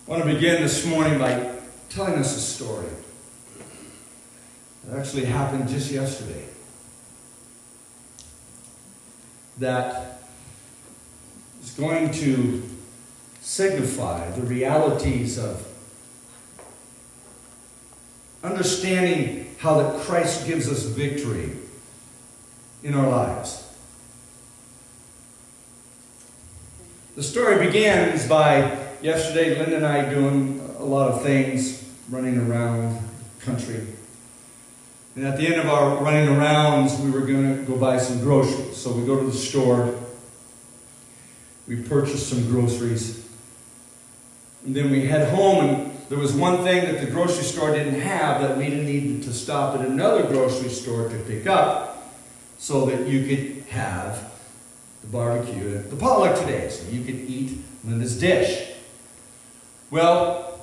I want to begin this morning by telling us a story that actually happened just yesterday. That is going to signify the realities of understanding how that Christ gives us victory in our lives. The story begins by yesterday, Linda and I doing a lot of things, running around the country. And at the end of our running arounds, we were going to go buy some groceries. So we go to the store, we purchase some groceries, and then we head home, and there was one thing that the grocery store didn't have that we needed to stop at another grocery store to pick up so that you could have the barbecue at the potluck today, so you could eat Linda's dish. Well,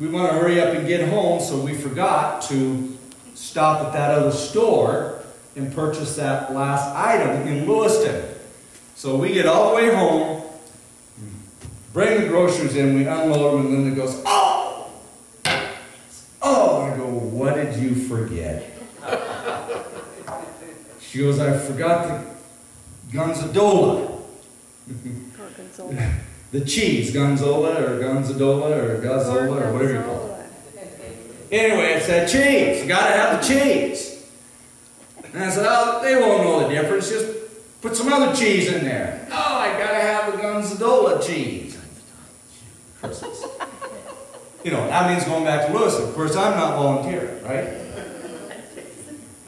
we want to hurry up and get home, so we forgot to stop at that other store and purchase that last item in Lewiston. So we get all the way home, bring the groceries in, we unload them, and Linda goes, "Oh! Oh!" I go, "What did you forget?" She goes, "I forgot the Gonzadola." The cheese, Gonzola or Gonzadola or Gazzola or whatever you call it. Anyway, it said cheese. You got to have the cheese. And I said, "Oh, they won't know the difference. Just put some other cheese in there." "Oh, I got to have the Gonzadola cheese." You know, that means going back to Lewis. Of course, I'm not volunteering, right?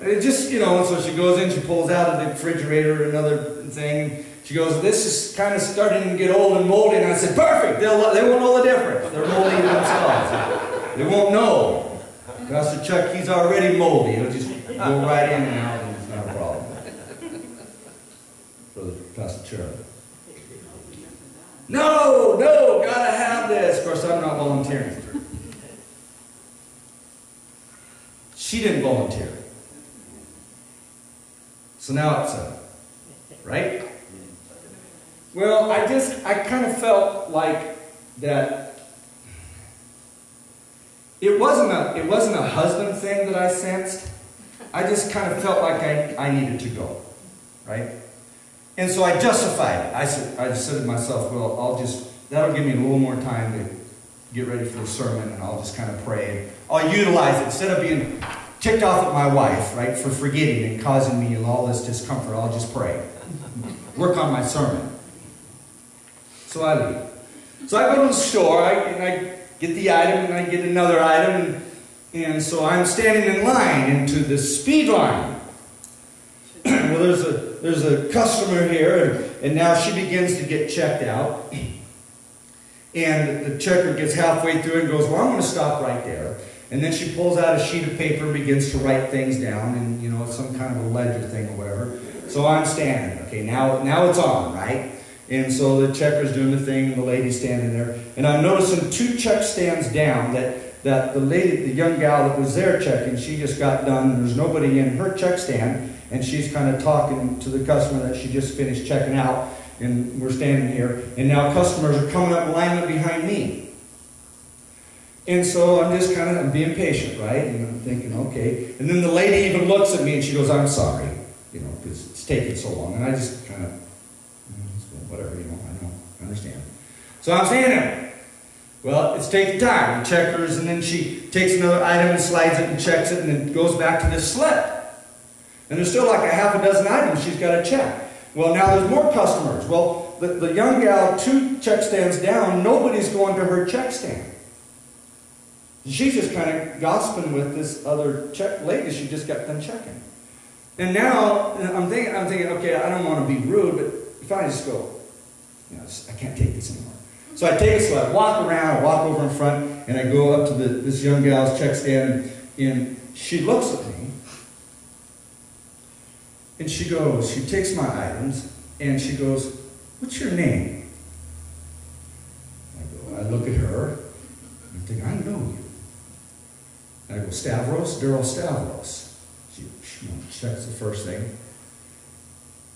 It just, you know, so she goes in, she pulls out of the refrigerator another thing. She goes, "This is kind of starting to get old and moldy." And I said, "Perfect. They won't know the difference. They're moldy themselves. They won't know. Pastor Chuck, he's already moldy. He'll just go right in and out, and it's not a problem." Brother Pastor Chuck. No, gotta have this. Of course, I'm not volunteering. She didn't volunteer. So now it's right? Well, I kind of felt like that it wasn't a husband thing that I sensed. I just kind of felt like I needed to go, right? And so I justified it. I just said to myself, well, that'll give me a little more time to get ready for the sermon, and I'll just kind of pray. I'll utilize it instead of being ticked off at my wife, right, for forgetting and causing me all this discomfort. I'll just pray. Work on my sermon. So I leave. So I go to the store, and I get the item, and I get another item, and so I'm standing in line into the speed line. Well, there's a customer here, and now she begins to get checked out. And the checker gets halfway through and goes, "Well, I'm going to stop right there." And then she pulls out a sheet of paper and begins to write things down, and you know, some kind of a ledger thing or whatever. So I'm standing. Okay, now it's on, right? And so the checker's doing the thing, and the lady's standing there. And I'm noticing two check stands down that the lady, the young gal that was there checking, she just got done, and there's nobody in her check stand, and she's kind of talking to the customer that she just finished checking out, and we're standing here, and now customers are coming up lining behind me. And so I'm being patient, right? And I'm thinking, okay. And then the lady even looks at me and she goes, "I'm sorry, you know, because it's taking so long." And I just kind of, whatever, you know, I understand. So I'm saying there. Well, it's taking time. The checkers, and then she takes another item and slides it and checks it, and then goes back to this slip. And there's still like a half a dozen items she's got to check. Well, now there's more customers. Well, the young gal, two check stands down, nobody's going to her check stand. She's just kind of gossiping with this other lady she just got done checking. And now I'm thinking, okay, I don't want to be rude, but if I just go, you know, I can't take this anymore. So I take it, so I walk around, I walk over in front, and I go up to this young gal's check stand, and she looks at me, and she takes my items, and she goes, "What's your name?" I look at her, and I think, "I know you." And I go, "Stavros, Daryl Stavros." She checks the first thing.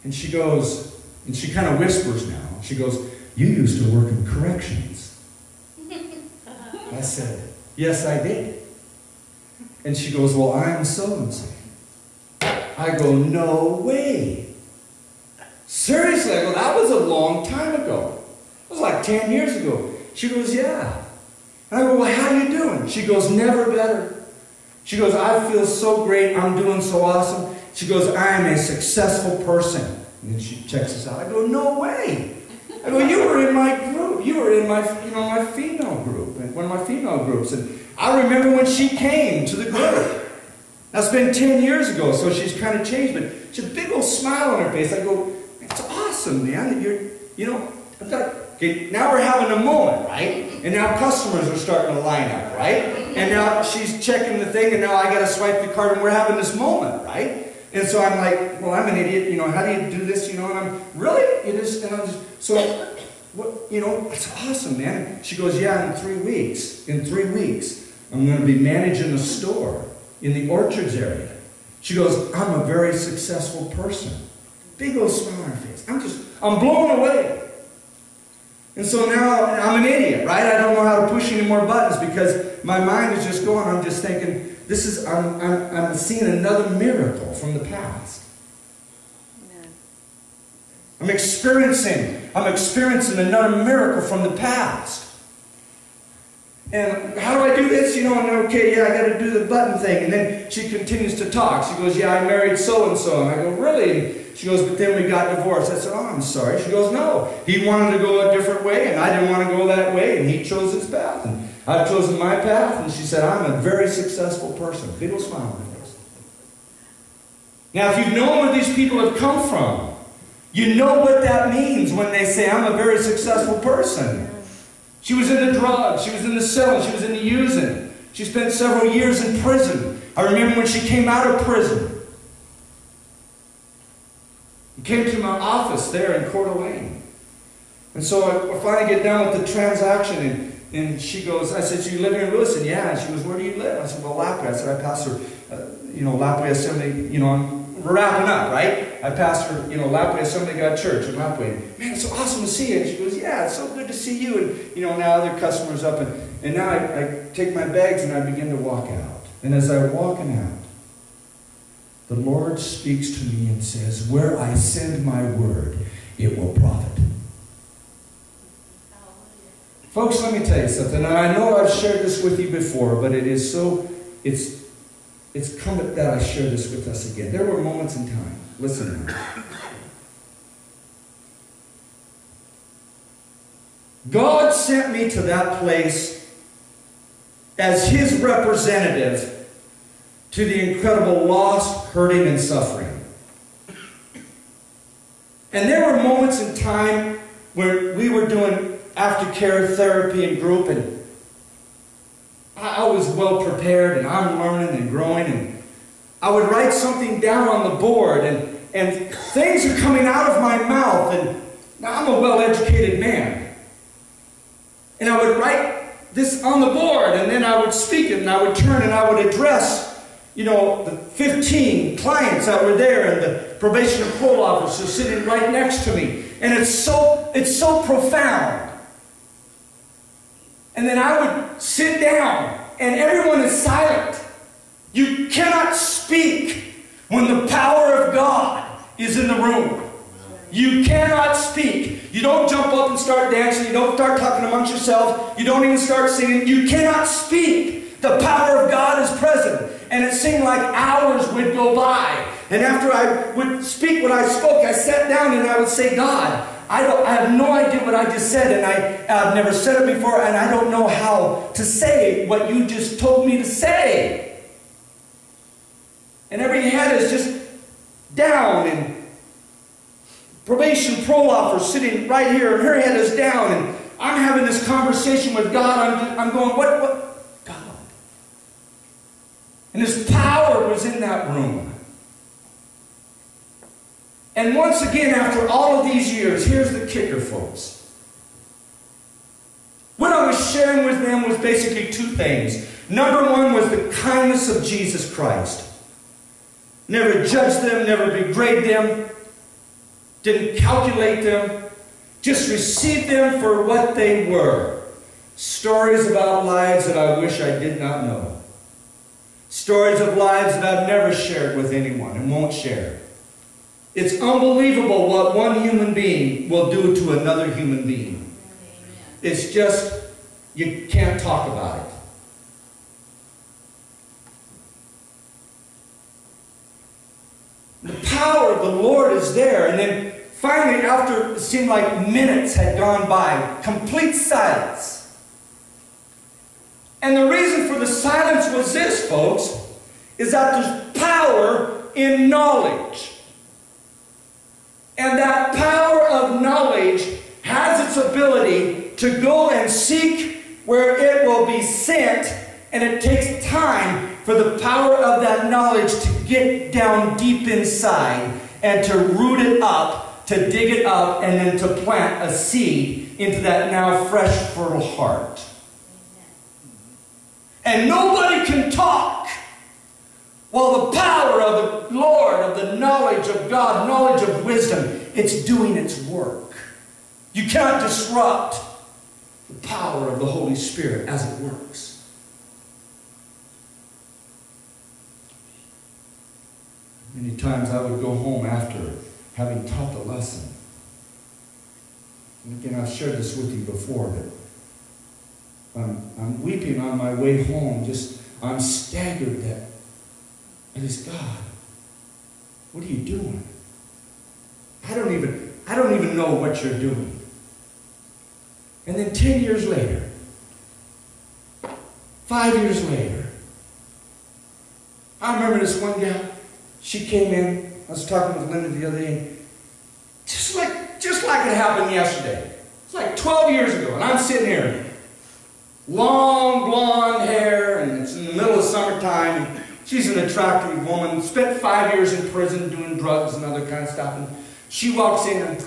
And she goes, and she kind of whispers now. She goes, "You used to work in corrections." I said, yes, I did. And she goes, well, I'm so-and-so. I go, no way. Seriously, I go, that was a long time ago. It was like 10 years ago. She goes, yeah. And I go, well, how are you doing? She goes, never better. She goes, I feel so great. I'm doing so awesome. She goes, I'm a successful person. And then she checks us out. I go, no way. I go, you were in my group. You were in my, my female group, one of my female groups. And I remember when she came to the group. That's been 10 years ago, so she's kind of changed. But she had a big old smile on her face. I go, it's awesome, man. That I've got, okay, now we're having a moment, right? And now customers are starting to line up, right? And now she's checking the thing, and now I got to swipe the card, and we're having this moment, right? And so I'm like, well, I'm an idiot, how do you do this, and I'm, really? So, what, it's awesome, man. She goes, yeah, in 3 weeks, I'm going to be managing a store in the Orchards area. She goes, I'm a very successful person. Big old smile on her face. I'm blown away. And so now I'm an idiot, right? I don't know how to push any more buttons because my mind is just going. I'm just thinking, I'm seeing another miracle from the past. I'm experiencing another miracle from the past. And how do I do this? And okay, yeah, I got to do the button thing. And then she continues to talk. She goes, yeah, I married so-and-so. And I go, really? She goes, but then we got divorced. I said, oh, I'm sorry. She goes, no. He wanted to go a different way, and I didn't want to go that way, and he chose his path. And I've chosen my path. And she said, I'm a very successful person. Big old smile on her face. Now, if you've known where these people have come from, you know what that means when they say, I'm a very successful person. She was in the drugs, she was in the selling, she was in the using. She spent several years in prison. I remember when she came out of prison. She came to my office there in Coeur d'Alene. And so I finally get done with the transaction, and she goes, I said, so you live here in Williston? Yeah. And she goes, where do you live? I said, well, Lapway. I said, I pastor, Lapway Assembly, we're wrapping up, right? I pastor, Lapway Assembly God Church in Lapway. Man, it's so awesome to see you. And she goes, yeah, it's so good to see you. And, now other customers up. And now I take my bags and I begin to walk out. And as I'm walking out, the Lord speaks to me and says, where I send my word, it will profit. Folks, let me tell you something. And I know I've shared this with you before, but it's come that I share this with us again. There were moments in time. Listen now. God sent me to that place as His representative to the incredible loss, hurting, and suffering. And there were moments in time where we were doing aftercare therapy and group, and I was well prepared, and I'm learning and growing, and I would write something down on the board, and things are coming out of my mouth, and now I'm a well-educated man. And I would write this on the board, and then I would speak it, and I would turn and I would address, the 15 clients that were there, and the probation and parole officer sitting right next to me. And it's so profound. And then I would sit down, and everyone is silent. You cannot speak when the power of God is in the room. You cannot speak. You don't jump up and start dancing. You don't start talking amongst yourselves. You don't even start singing. You cannot speak. The power of God is present. And it seemed like hours would go by. And after I would speak what I spoke, I sat down and I would say, God, I have no idea what I just said, and I've never said it before, and I don't know how to say what you just told me to say. And every head is just down, and probation parole officer sitting right here, and her head is down, and I'm having this conversation with God. I'm going, what? God. And His power was in that room. And once again, after all of these years, here's the kicker, folks. What I was sharing with them was basically two things. Number one was the kindness of Jesus Christ. Never judged them, never begrade them, didn't calculate them, just received them for what they were. Stories about lives that I wish I did not know. Stories of lives that I've never shared with anyone and won't share. It's unbelievable what one human being will do to another human being. It's just, you can't talk about it. The power of the Lord is there. And then finally, after it seemed like minutes had gone by, complete silence. And the reason for the silence was this, folks, is that there's power in knowledge. And that power of knowledge has its ability to go and seek where it will be sent, and it takes time for the power of that knowledge to get down deep inside and to root it up, to dig it up, and then to plant a seed into that now fresh, fertile heart. And nobody can talk while the power of the Lord, of the knowledge of God, knowledge of wisdom, it's doing its work. You cannot disrupt the power of the Holy Spirit as it works. Many times I would go home after having taught the lesson. And again, I've shared this with you before, but I'm weeping on my way home. I'm staggered that it is God. What are you doing? I don't even know what you're doing. And then 10 years later, 5 years later, I remember this one gal. She came in. I was talking with Linda the other day. Just like it happened yesterday. It's like 12 years ago, and I'm sitting here. Long blonde hair, and it's in the middle of summertime. She's an attractive woman, spent 5 years in prison doing drugs and other kind of stuff. And she walks in and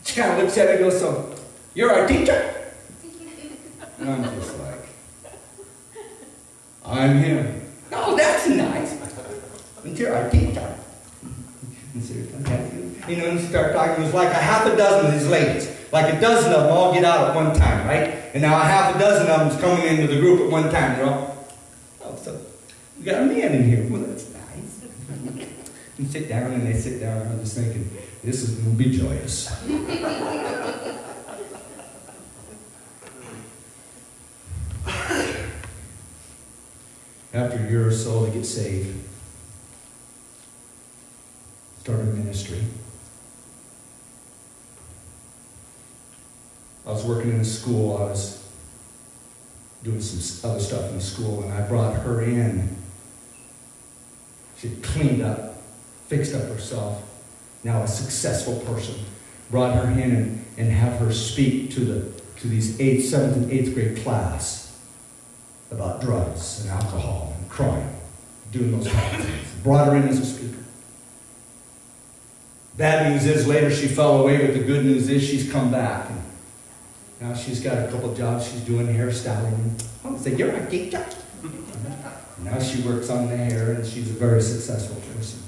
she kind of looks at me and goes, "So, you're our teacher?" And I'm just like, "I'm him." "Oh, that's nice. And you're our teacher." And so, you know, and start talking. It was like a half a dozen of these ladies. Like a dozen of them all get out at one time, right? And now a half a dozen of them's coming into the group at one time. They're all, "Oh, so we got a man in here." "Well, that's nice." And sit down, and they sit down. I'm just thinking, this is going to be joyous. After a year or so, they get saved. Started ministry. I was working in a school. I was doing some other stuff in the school, and I brought her in. She'd cleaned up, fixed up herself, now a successful person. Brought her in and have her speak to these 7th and 8th grade class about drugs and alcohol and crime, doing those kind of things. Brought her in as a speaker. Bad news is later she fell away, but the good news is she's come back. And now she's got a couple jobs. She's doing hairstyling. I said, "You're a teacher." Now she works on the hair, and she's a very successful person.